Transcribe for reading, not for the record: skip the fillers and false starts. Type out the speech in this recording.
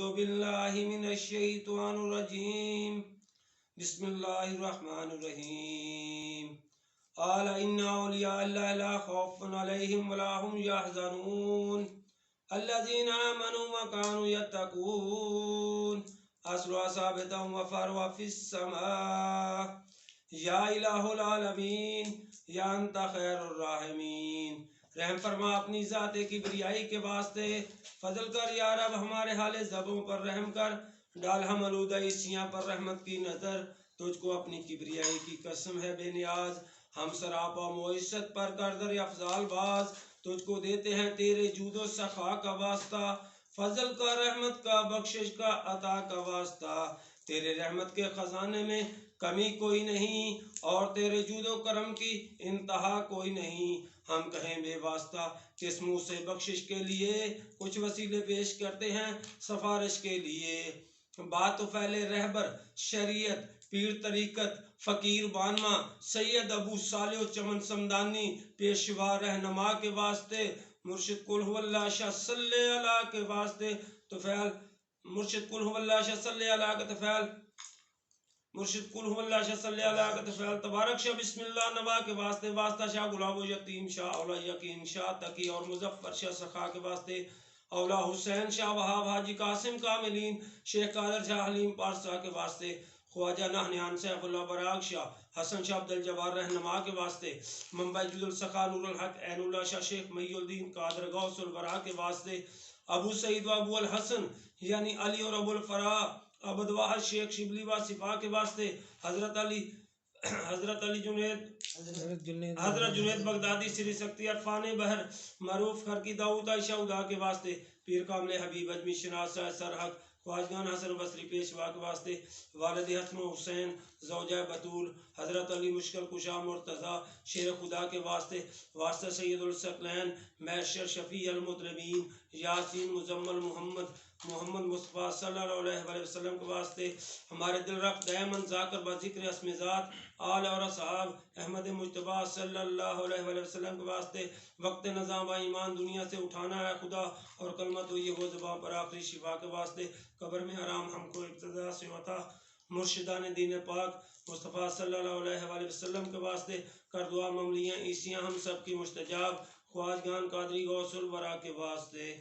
باللہ من الشیطان الرجیم بسم اللہ الرحمن الرحیم قال ان اولیاء اللہ لا خوف علیہم ولا هم يحزنون الذين آمنوا وكانوا يتقون اصلها ثابتا وفروا في السماء یا الہ العالمین یا انت خیر الراحمین۔ رحم فرما اپنی ذات کبریائی کے واسطے، فضل کر یا رب ہمارے حال زبوں پر رحم کر، ڈال ہم آلودہ عیسیاں پر رحمت کی نظر، تجھ کو اپنی کبریائی کی قسم ہے بے نیاز، ہم سراپا معزت پر کردر افضال باز، تجھ کو دیتے ہیں تیرے جود و سخا کا واسطہ، فضل کا رحمت کا بخشش کا عطا کا واسطہ، تیرے رحمت کے خزانے میں کمی کوئی نہیں اور تیرے جود و کرم کی انتہا کوئی نہیں، ہم کہیں بے واسطہ کس منہ سے بخشش کے لیے، کچھ وسیلے پیش کرتے ہیں سفارش کے لیے، بات تو پھیلے رہبر شریعت پیر طریقت فقیر بانواں سید ابو صالح چمن سمدانی پیشوا رہنما کے واسطے، مرشد قل هو اللہ شاہ صلی اللہ کے واسطے توفیل، مرشد قل هو اللہ شاہ صلی اللہ کا توفیل، مرشد قل هو اللہ شاہ صلی اللہ کا توفیل، تبارک شاہ بسم اللہ نوا کے واسطے، واسطہ شاہ گلاب و یتیم شاہ اولا یقین شاہ تقی اور مظفر شاہ سخا کے واسطے، اولا حسین شاہ وہاب حاجی قاسم کاملین شیخ قادر شاہ حلیم پارسا کے واسطے، خواجہ نہنیان سیف اللہ براق شاہ حسن شاہ عبدالجبار رہنما کے واسطے، منبع جود السخا نور الحق عین اللہ شاہ شیخ محی الدین قادر غوث الورا کے واسطے، ابو سعید و ابو الحسن یعنی علی اور ابو الفرا عبد واحد شیخ شبلی و صفا کے واسطے، حضرت علی حضرت جنید بغدادی سری سکتی عرفان بہر معروف خرقی داؤد عائشہ ادا کے واسطے، پیر کامل حبیب اجمی شناس سرحق خواجگان حسن بصری پیشوا کے واسطے، والد حسن و حسین زوجہ بطول حضرت علی مشکل کشا مرتضی شیر خدا کے واسطے، واسطہ سید الثقلین میسر شفیع المطربین یاسین مزمل محمد مصطفیٰ صلی اللہ علیہ وسلم کے واسطے، ہمارے دل رکھ دائمن ذاکر بذکر اسم ذات آل اور اصحاب احمد مجتبیٰ صلی اللہ علیہ وسلم کے واسطے، وقت نظام و ایمان دنیا سے اٹھانا ہے خدا اور کلمت ہوئی وہ زبان پر آخری شفا کے واسطے، قبر میں حرام ہم کو ابتدا سے عطا، مرشدان دین پاک مصطفیٰ صلی اللہ علیہ وسلم کے واسطے، کر دعا مملیاں عیسیاں ہم سب کی مستجاب، خواجگان قادری غوث الورا کے واسطے۔